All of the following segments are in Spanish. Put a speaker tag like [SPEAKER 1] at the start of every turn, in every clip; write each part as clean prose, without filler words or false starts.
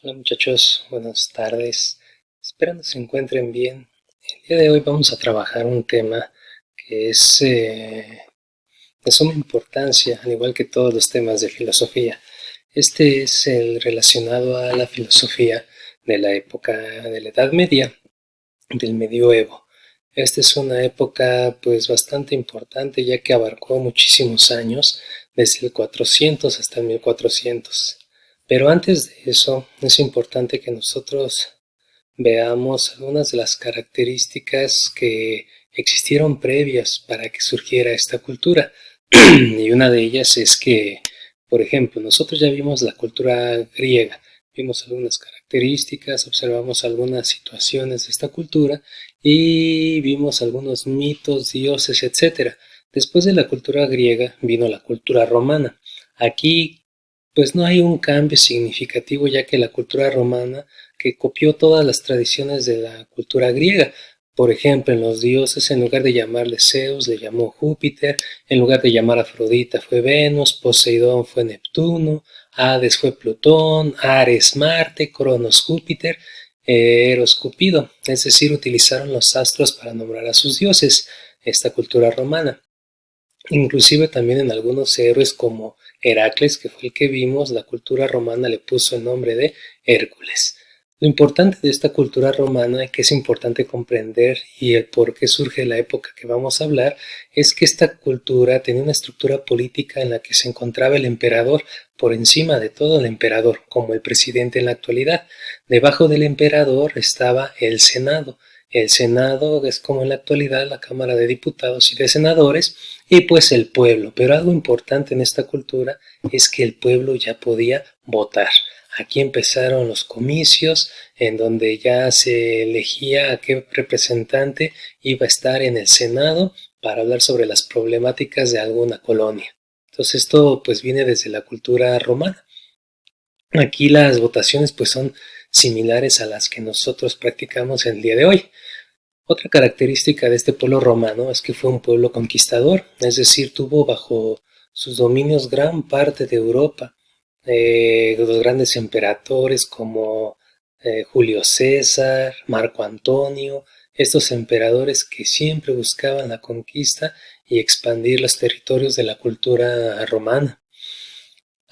[SPEAKER 1] Hola muchachos, buenas tardes. Esperando se encuentren bien. El día de hoy vamos a trabajar un tema que es de suma importancia, al igual que todos los temas de filosofía. Este es el relacionado a la filosofía de la época de la Edad Media, del Medioevo. Esta es una época pues bastante importante ya que abarcó muchísimos años, desde el 400 hasta el 1400. Pero antes de eso es importante que nosotros veamos algunas de las características que existieron previas para que surgiera esta cultura. Y una de ellas es que, por ejemplo, nosotros ya vimos la cultura griega, vimos algunas características, observamos algunas situaciones de esta cultura y vimos algunos mitos, dioses, etcétera. Después de la cultura griega vino la cultura romana. Aquí pues no hay un cambio significativo ya que la cultura romana que copió todas las tradiciones de la cultura griega. Por ejemplo, en los dioses, en lugar de llamarle Zeus, le llamó Júpiter, en lugar de llamar Afrodita fue Venus, Poseidón fue Neptuno, Hades fue Plutón, Ares Marte, Cronos Júpiter, Eros Cupido. Es decir, utilizaron los astros para nombrar a sus dioses, esta cultura romana. Inclusive también en algunos héroes como Heracles, que fue el que vimos, la cultura romana le puso el nombre de Hércules. Lo importante de esta cultura romana y que es importante comprender y el por qué surge la época que vamos a hablar es que esta cultura tenía una estructura política en la que se encontraba el emperador por encima de todo el emperador, como el presidente en la actualidad. Debajo del emperador estaba el Senado. El Senado es como en la actualidad la Cámara de Diputados y de Senadores y pues el pueblo. Pero algo importante en esta cultura es que el pueblo ya podía votar. Aquí empezaron los comicios en donde ya se elegía a qué representante iba a estar en el Senado para hablar sobre las problemáticas de alguna colonia. Entonces esto pues viene desde la cultura romana. Aquí las votaciones pues son similares a las que nosotros practicamos en el día de hoy. Otra característica de este pueblo romano es que fue un pueblo conquistador, es decir, tuvo bajo sus dominios gran parte de Europa. Los grandes emperadores como Julio César, Marco Antonio, estos emperadores que siempre buscaban la conquista y expandir los territorios de la cultura romana.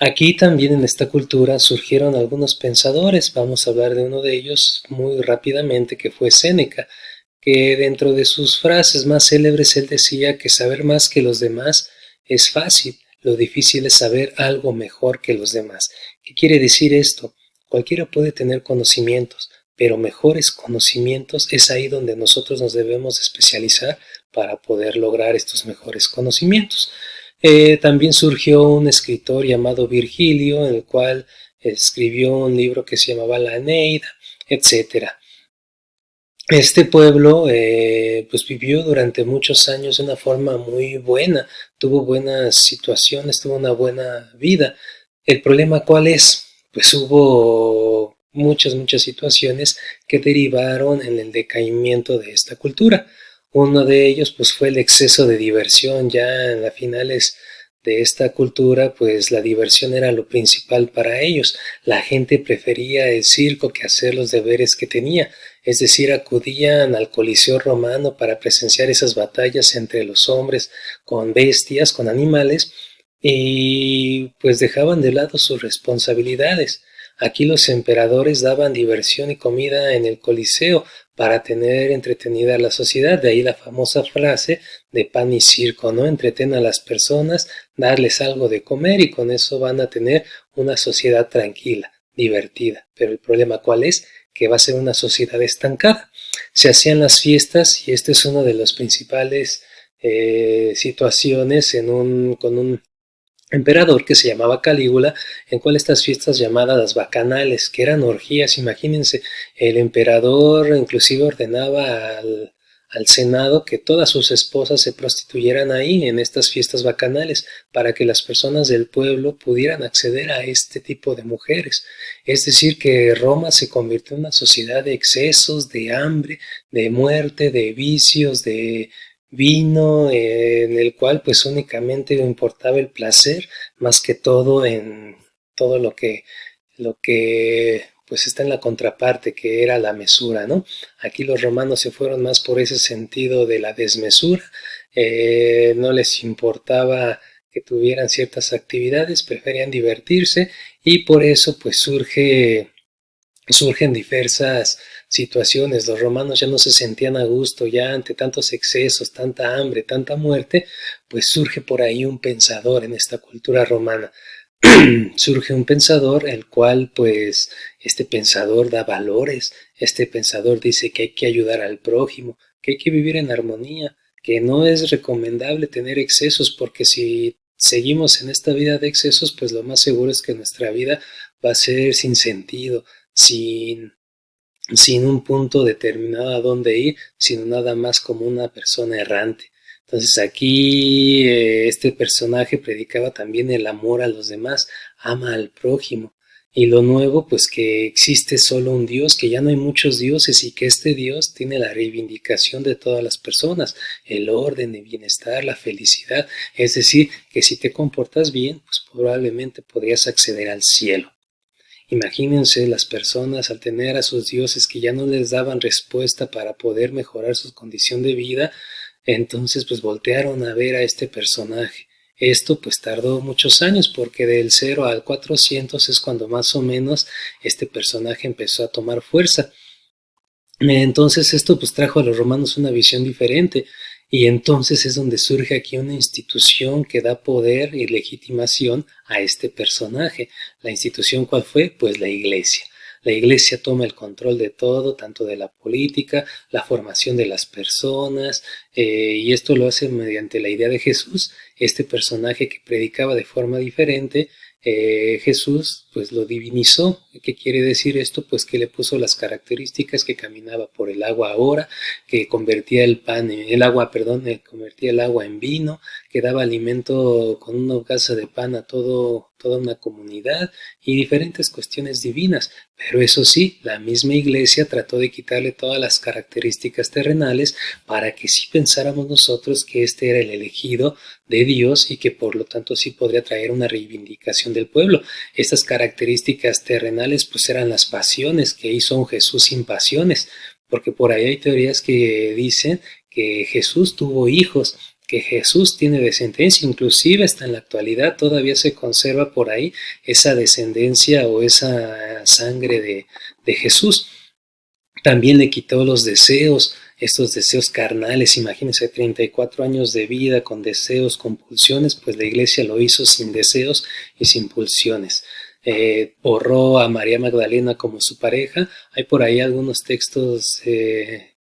[SPEAKER 1] Aquí también en esta cultura surgieron algunos pensadores, vamos a hablar de uno de ellos muy rápidamente que fue Séneca, que dentro de sus frases más célebres él decía que saber más que los demás es fácil, lo difícil es saber algo mejor que los demás. ¿Qué quiere decir esto? Cualquiera puede tener conocimientos, pero mejores conocimientos es ahí donde nosotros nos debemos especializar para poder lograr estos mejores conocimientos. También surgió un escritor llamado Virgilio, en el cual escribió un libro que se llamaba La Eneida, etcétera. Este pueblo pues vivió durante muchos años de una forma muy buena, tuvo buenas situaciones, tuvo una buena vida. ¿El problema cuál es? Pues hubo muchas situaciones que derivaron en el decaimiento de esta cultura. Uno de ellos pues fue el exceso de diversión. Ya en las finales de esta cultura pues la diversión era lo principal para ellos. La gente prefería el circo que hacer los deberes que tenía, es decir, acudían al Coliseo romano para presenciar esas batallas entre los hombres con bestias, con animales, y pues dejaban de lado sus responsabilidades. Aquí los emperadores daban diversión y comida en el Coliseo para tener entretenida a la sociedad, de ahí la famosa frase de pan y circo, ¿no? Entreten a las personas, darles algo de comer y con eso van a tener una sociedad tranquila, divertida. Pero el problema ¿cuál es? Que va a ser una sociedad estancada. Se hacían las fiestas y este es uno de los principales situaciones con un emperador que se llamaba Calígula, en cual estas fiestas llamadas las bacanales, que eran orgías, imagínense, el emperador inclusive ordenaba al Senado que todas sus esposas se prostituyeran ahí en estas fiestas bacanales para que las personas del pueblo pudieran acceder a este tipo de mujeres. Es decir, que Roma se convirtió en una sociedad de excesos, de hambre, de muerte, de vicios, de vino, en el cual pues únicamente importaba el placer más que todo en todo lo que pues está en la contraparte, que era la mesura, ¿no? Aquí los romanos se fueron más por ese sentido de la desmesura, no les importaba que tuvieran ciertas actividades, preferían divertirse y por eso pues surgen diversas situaciones. Los romanos ya no se sentían a gusto, ya ante tantos excesos, tanta hambre, tanta muerte, pues surge por ahí un pensador en esta cultura romana. Surge un pensador, el cual pues este pensador da valores, este pensador dice que hay que ayudar al prójimo, que hay que vivir en armonía, que no es recomendable tener excesos, porque si seguimos en esta vida de excesos, pues lo más seguro es que nuestra vida va a ser sin sentido, sin un punto determinado a dónde ir, sino nada más como una persona errante. Entonces aquí este personaje predicaba también el amor a los demás, ama al prójimo. Y lo nuevo, pues que existe solo un Dios, que ya no hay muchos dioses y que este Dios tiene la reivindicación de todas las personas, el orden, el bienestar, la felicidad. Es decir, que si te comportas bien, pues probablemente podrías acceder al cielo. Imagínense las personas al tener a sus dioses que ya no les daban respuesta para poder mejorar su condición de vida, entonces pues voltearon a ver a este personaje. Esto pues tardó muchos años porque del 0 al 400 es cuando más o menos este personaje empezó a tomar fuerza. Entonces esto pues trajo a los romanos una visión diferente y entonces es donde surge aquí una institución que da poder y legitimación a este personaje. ¿La institución cuál fue? Pues la iglesia. La iglesia toma el control de todo, tanto de la política, la formación de las personas, y esto lo hace mediante la idea de Jesús, este personaje que predicaba de forma diferente. Jesús pues lo divinizó. ¿Qué quiere decir esto? Pues que le puso las características, que caminaba por el agua ahora, que convertía convertía el agua en vino, que daba alimento con una hogaza de pan a toda una comunidad y diferentes cuestiones divinas. Pero eso sí, la misma iglesia trató de quitarle todas las características terrenales para que sí pensáramos nosotros que este era el elegido de Dios y que por lo tanto sí podría traer una reivindicación del pueblo. Estas características terrenales pues eran las pasiones, que hizo un Jesús sin pasiones, porque por ahí hay teorías que dicen que Jesús tuvo hijos, que Jesús tiene descendencia, inclusive hasta en la actualidad todavía se conserva por ahí esa descendencia o esa sangre de Jesús. También le quitó los deseos, estos deseos carnales. Imagínense, 34 años de vida con deseos, con pulsiones, pues la iglesia lo hizo sin deseos y sin pulsiones. Borró a María Magdalena como su pareja. Hay por ahí algunos textos de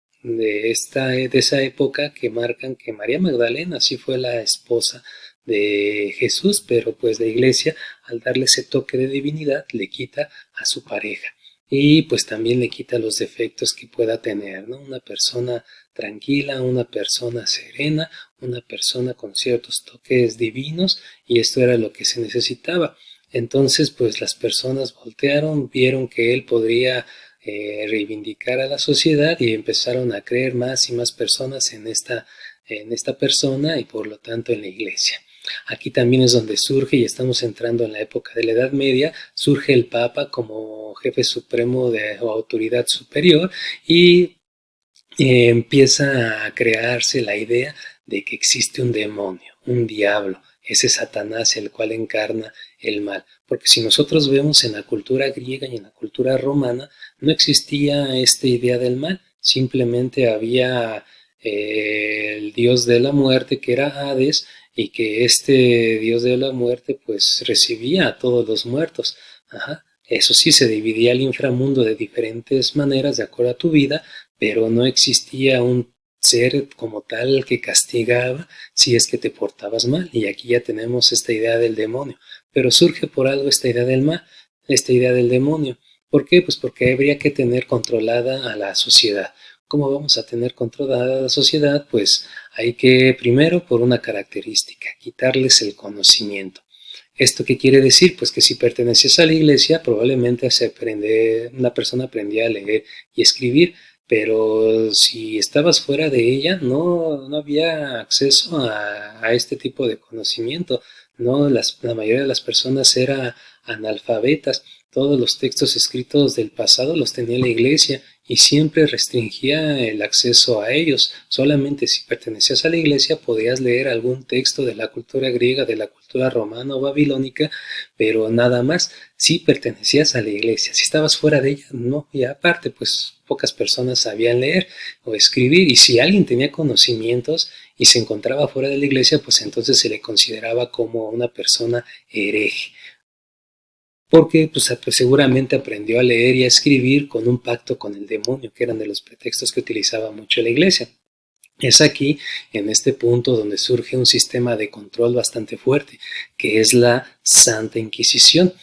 [SPEAKER 1] esa época que marcan que María Magdalena sí fue la esposa de Jesús, pero pues la iglesia, al darle ese toque de divinidad, le quita a su pareja. Y pues también le quita los defectos que pueda tener, ¿no? Una persona tranquila, una persona serena, una persona con ciertos toques divinos, y esto era lo que se necesitaba. Entonces pues las personas voltearon, vieron que él podría reivindicar a la sociedad y empezaron a creer más y más personas en esta persona y por lo tanto en la iglesia. Aquí también es donde surge, y estamos entrando en la época de la Edad Media, surge el Papa como jefe supremo o autoridad superior y empieza a crearse la idea de que existe un demonio, un diablo, ese Satanás el cual encarna el mal. Porque si nosotros vemos en la cultura griega y en la cultura romana, no existía esta idea del mal, simplemente había el dios de la muerte que era Hades, y que este dios de la muerte pues recibía a todos los muertos. Ajá. Eso sí, se dividía el inframundo de diferentes maneras de acuerdo a tu vida, pero no existía un ser como tal que castigaba si es que te portabas mal. Y aquí ya tenemos esta idea del demonio. Pero surge por algo esta idea del mal, esta idea del demonio. ¿Por qué? Pues porque habría que tener controlada a la sociedad. ¿Cómo vamos a tener controlada a la sociedad? Pues hay que, primero, por una característica, quitarles el conocimiento. ¿Esto qué quiere decir? Pues que si perteneces a la iglesia, probablemente una persona aprendía a leer y escribir, pero si estabas fuera de ella, no había acceso a este tipo de conocimiento, ¿no? La mayoría de las personas eran analfabetas. Todos los textos escritos del pasado los tenía la iglesia y siempre restringía el acceso a ellos. Solamente si pertenecías a la iglesia podías leer algún texto de la cultura griega, de la cultura romana o babilónica, pero nada más. Si pertenecías a la iglesia, si estabas fuera de ella, no. Y aparte, pues pocas personas sabían leer o escribir, y si alguien tenía conocimientos y se encontraba fuera de la iglesia, pues entonces se le consideraba como una persona hereje, porque pues seguramente aprendió a leer y a escribir con un pacto con el demonio, que eran de los pretextos que utilizaba mucho la iglesia. Es aquí, en este punto, donde surge un sistema de control bastante fuerte, que es la Santa Inquisición.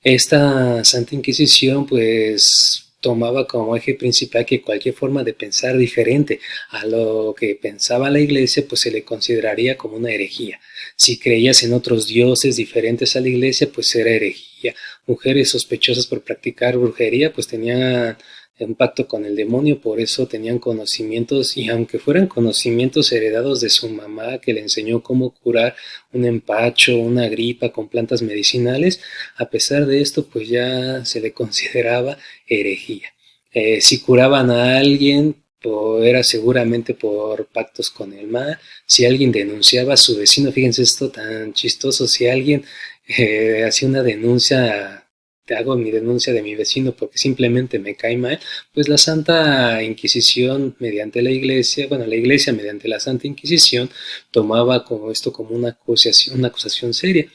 [SPEAKER 1] Esta Santa Inquisición, pues, tomaba como eje principal que cualquier forma de pensar diferente a lo que pensaba la iglesia, pues se le consideraría como una herejía. Si creías en otros dioses diferentes a la iglesia, pues era herejía. Mujeres sospechosas por practicar brujería, pues tenían un pacto con el demonio, por eso tenían conocimientos, y aunque fueran conocimientos heredados de su mamá, que le enseñó cómo curar un empacho, una gripa con plantas medicinales, a pesar de esto, pues ya se le consideraba herejía. Si curaban a alguien, era seguramente por pactos con el mal. Si alguien denunciaba a su vecino, fíjense esto tan chistoso, si alguien hacía una denuncia, te hago mi denuncia de mi vecino porque simplemente me cae mal, pues la Santa Inquisición mediante la iglesia, bueno, la iglesia mediante la Santa Inquisición tomaba como esto como una acusación seria.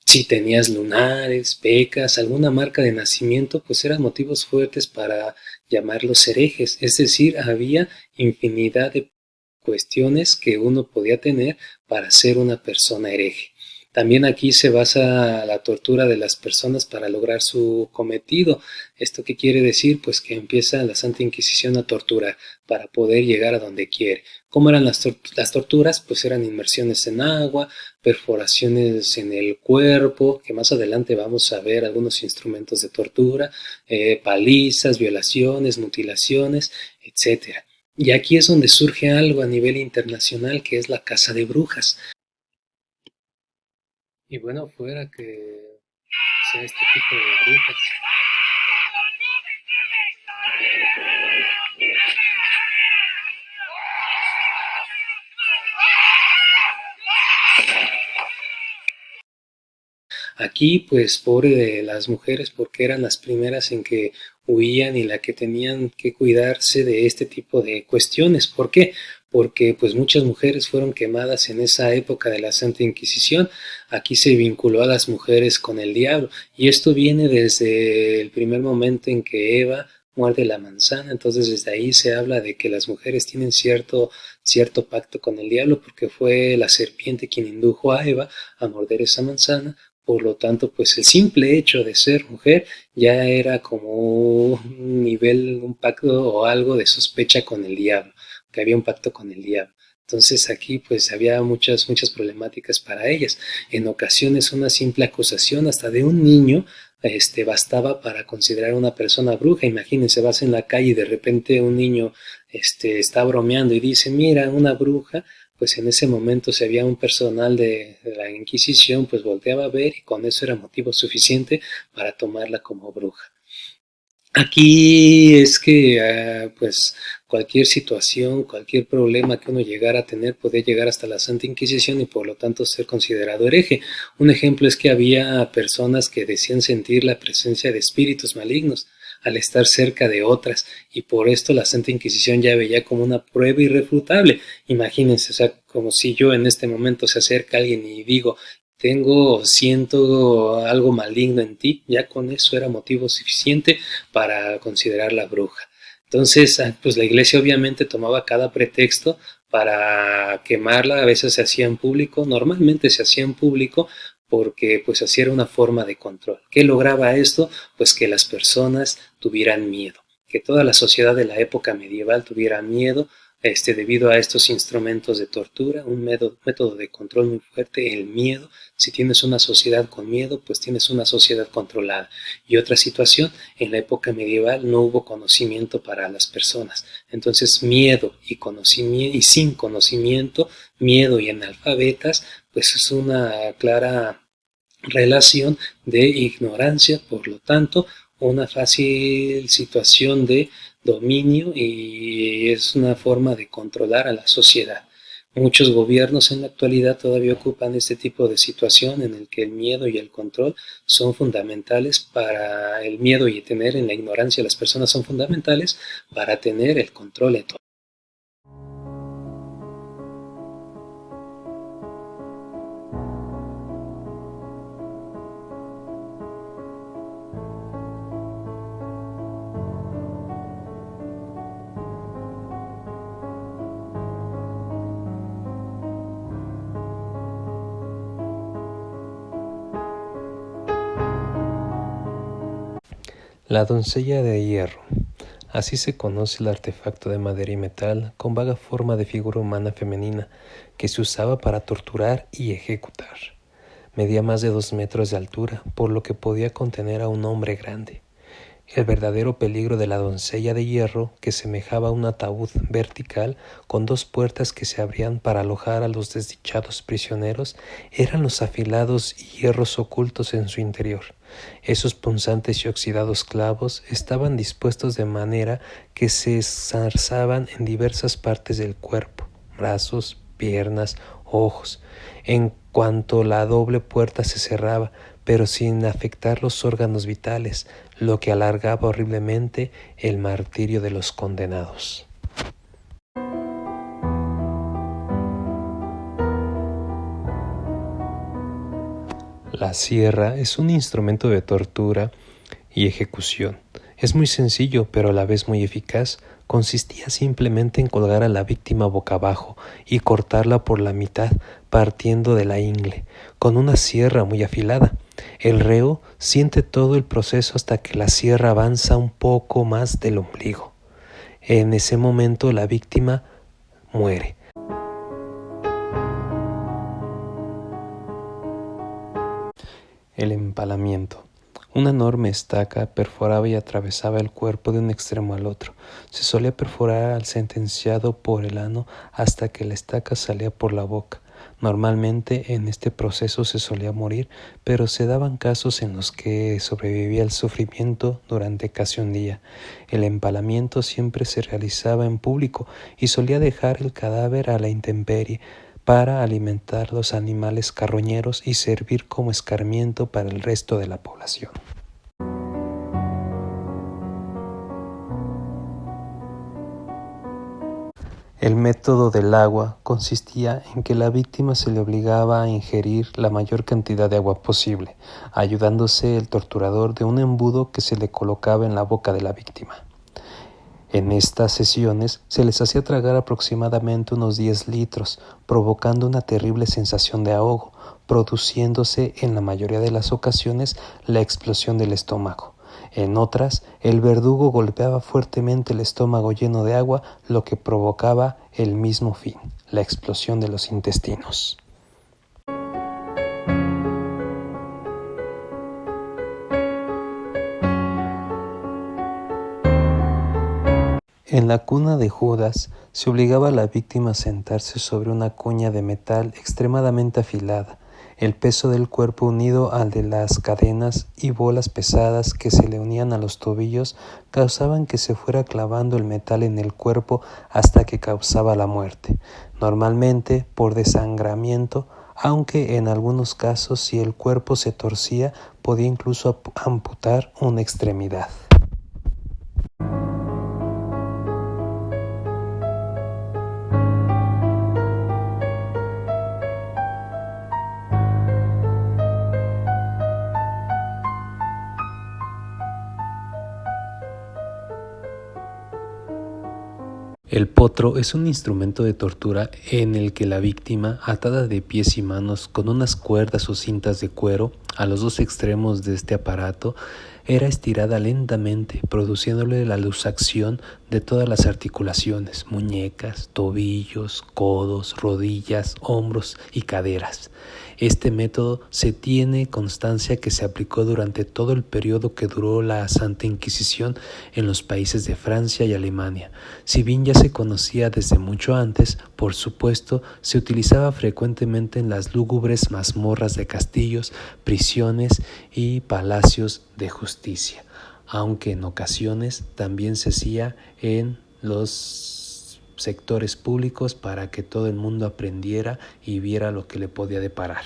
[SPEAKER 1] Si tenías lunares, pecas, alguna marca de nacimiento, pues eran motivos fuertes para llamarlos herejes. Es decir, había infinidad de cuestiones que uno podía tener para ser una persona hereje. También aquí se basa la tortura de las personas para lograr su cometido. ¿Esto qué quiere decir? Pues que empieza la Santa Inquisición a torturar para poder llegar a donde quiere. ¿Cómo eran las torturas? Pues eran inmersiones en agua, perforaciones en el cuerpo, que más adelante vamos a ver algunos instrumentos de tortura, palizas, violaciones, mutilaciones, etcétera. Y aquí es donde surge algo a nivel internacional, que es la caza de brujas. Y bueno, fuera que sea este tipo de brujas. Aquí, pues, pobre de las mujeres, porque eran las primeras en que huían y la que tenían que cuidarse de este tipo de cuestiones. ¿Por qué? Porque pues muchas mujeres fueron quemadas en esa época de la Santa Inquisición. Aquí se vinculó a las mujeres con el diablo, y esto viene desde el primer momento en que Eva muerde la manzana. Entonces desde ahí se habla de que las mujeres tienen cierto pacto con el diablo, porque fue la serpiente quien indujo a Eva a morder esa manzana. Por lo tanto, pues el simple hecho de ser mujer ya era como un nivel, un pacto o algo de sospecha con el diablo, que había un pacto con el diablo. Entonces aquí pues había muchas problemáticas para ellas. En ocasiones una simple acusación hasta de un niño bastaba para considerar a una persona bruja. Imagínense, vas en la calle y de repente un niño está bromeando y dice, mira, una bruja. Pues en ese momento, si había un personal de la Inquisición, pues volteaba a ver, y con eso era motivo suficiente para tomarla como bruja. Aquí es que pues cualquier situación, cualquier problema que uno llegara a tener puede llegar hasta la Santa Inquisición y por lo tanto ser considerado hereje. Un ejemplo es que había personas que decían sentir la presencia de espíritus malignos al estar cerca de otras, y por esto la Santa Inquisición ya veía como una prueba irrefutable. Imagínense, o sea, como si yo en este momento se acerca alguien y digo, siento algo maligno en ti, ya con eso era motivo suficiente para considerarla bruja. Entonces, pues la iglesia obviamente tomaba cada pretexto para quemarla. A veces se hacía en público, normalmente se hacía en público, porque pues así era una forma de control. ¿Qué lograba esto? Pues que las personas tuvieran miedo, que toda la sociedad de la época medieval tuviera miedo debido a estos instrumentos de tortura, un método de control muy fuerte, el miedo. Si tienes una sociedad con miedo, pues tienes una sociedad controlada. Y otra situación, en la época medieval no hubo conocimiento para las personas. Entonces miedo y conocimiento, y sin conocimiento, miedo y analfabetas, pues es una clara relación de ignorancia, por lo tanto, una fácil situación de dominio y es una forma de controlar a la sociedad. Muchos gobiernos en la actualidad todavía ocupan este tipo de situación en el que el miedo y el control son fundamentales para el miedo y tener en la ignorancia a las personas son fundamentales para tener el control de todo.
[SPEAKER 2] La doncella de hierro. Así se conoce el artefacto de madera y metal con vaga forma de figura humana femenina que se usaba para torturar y ejecutar. Medía más de 2 metros de altura, por lo que podía contener a un hombre grande. El verdadero peligro de la doncella de hierro, que semejaba un ataúd vertical con 2 puertas que se abrían para alojar a los desdichados prisioneros, eran los afilados hierros ocultos en su interior. Esos punzantes y oxidados clavos estaban dispuestos de manera que se zarzaban en diversas partes del cuerpo, brazos, piernas, ojos, en cuanto la doble puerta se cerraba, pero sin afectar los órganos vitales, lo que alargaba horriblemente el martirio de los condenados. La sierra es un instrumento de tortura y ejecución. Es muy sencillo, pero a la vez muy eficaz. Consistía simplemente en colgar a la víctima boca abajo y cortarla por la mitad, partiendo de la ingle, con una sierra muy afilada. El reo siente todo el proceso hasta que la sierra avanza un poco más del ombligo. En ese momento la víctima muere. El empalamiento. Una enorme estaca perforaba y atravesaba el cuerpo de un extremo al otro. Se solía perforar al sentenciado por el ano hasta que la estaca salía por la boca. Normalmente en este proceso se solía morir, pero se daban casos en los que sobrevivía el sufrimiento durante casi un día. El empalamiento siempre se realizaba en público y solía dejar el cadáver a la intemperie para alimentar los animales carroñeros y servir como escarmiento para el resto de la población. El método del agua consistía en que la víctima se le obligaba a ingerir la mayor cantidad de agua posible, ayudándose el torturador de un embudo que se le colocaba en la boca de la víctima. En estas sesiones se les hacía tragar aproximadamente unos 10 litros, provocando una terrible sensación de ahogo, produciéndose en la mayoría de las ocasiones la explosión del estómago. En otras, el verdugo golpeaba fuertemente el estómago lleno de agua, lo que provocaba el mismo fin, la explosión de los intestinos. En la cuna de Judas se obligaba a la víctima a sentarse sobre una cuña de metal extremadamente afilada, el peso del cuerpo unido al de las cadenas y bolas pesadas que se le unían a los tobillos causaban que se fuera clavando el metal en el cuerpo hasta que causaba la muerte, normalmente por desangramiento, aunque en algunos casos si el cuerpo se torcía podía incluso amputar una extremidad. El potro es un instrumento de tortura en el que la víctima, atada de pies y manos con unas cuerdas o cintas de cuero a los 2 extremos de este aparato, era estirada lentamente, produciéndole la luxación de todas las articulaciones, muñecas, tobillos, codos, rodillas, hombros y caderas. Este método se tiene constancia que se aplicó durante todo el periodo que duró la Santa Inquisición en los países de Francia y Alemania. Si bien ya se conocía desde mucho antes, por supuesto, se utilizaba frecuentemente en las lúgubres mazmorras de castillos, prisiones y palacios de justicia, aunque en ocasiones también se hacía en los sectores públicos para que todo el mundo aprendiera y viera lo que le podía deparar.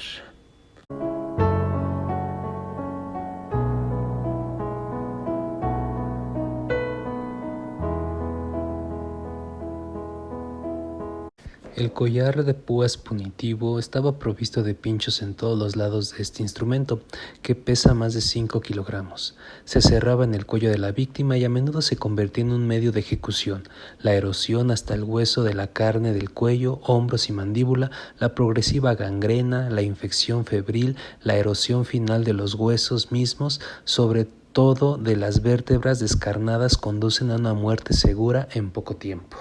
[SPEAKER 2] El collar de púas punitivo estaba provisto de pinchos en todos los lados de este instrumento, que pesa más de 5 kilogramos. Se cerraba en el cuello de la víctima y a menudo se convertía en un medio de ejecución. La erosión hasta el hueso de la carne del cuello, hombros y mandíbula, la progresiva gangrena, la infección febril, la erosión final de los huesos mismos, sobre todo de las vértebras descarnadas, conducen a una muerte segura en poco tiempo.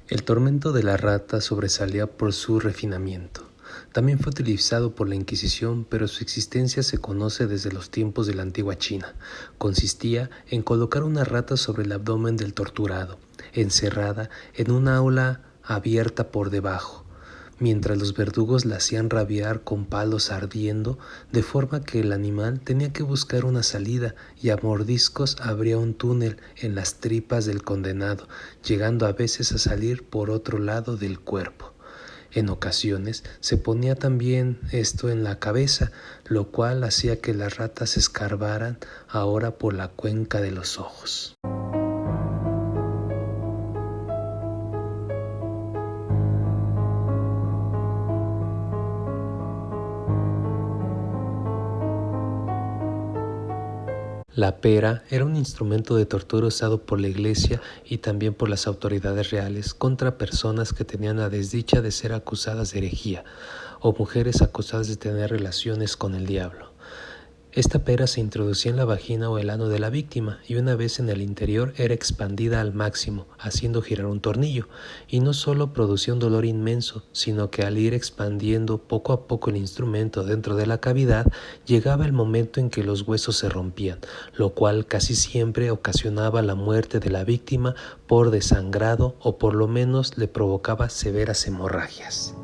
[SPEAKER 2] El tormento de la rata sobresalía por su refinamiento. También fue utilizado por la Inquisición, pero su existencia se conoce desde los tiempos de la antigua China. Consistía en colocar una rata sobre el abdomen del torturado, encerrada en una aula abierta por debajo, mientras los verdugos la hacían rabiar con palos ardiendo, de forma que el animal tenía que buscar una salida y a mordiscos abría un túnel en las tripas del condenado, llegando a veces a salir por otro lado del cuerpo. En ocasiones se ponía también esto en la cabeza, lo cual hacía que las ratas escarbaran ahora por la cuenca de los ojos. La pera era un instrumento de tortura usado por la Iglesia y también por las autoridades reales contra personas que tenían la desdicha de ser acusadas de herejía o mujeres acusadas de tener relaciones con el diablo. Esta pera se introducía en la vagina o el ano de la víctima y una vez en el interior era expandida al máximo, haciendo girar un tornillo, y no solo producía un dolor inmenso, sino que al ir expandiendo poco a poco el instrumento dentro de la cavidad, llegaba el momento en que los huesos se rompían, lo cual casi siempre ocasionaba la muerte de la víctima por desangrado o por lo menos le provocaba severas hemorragias.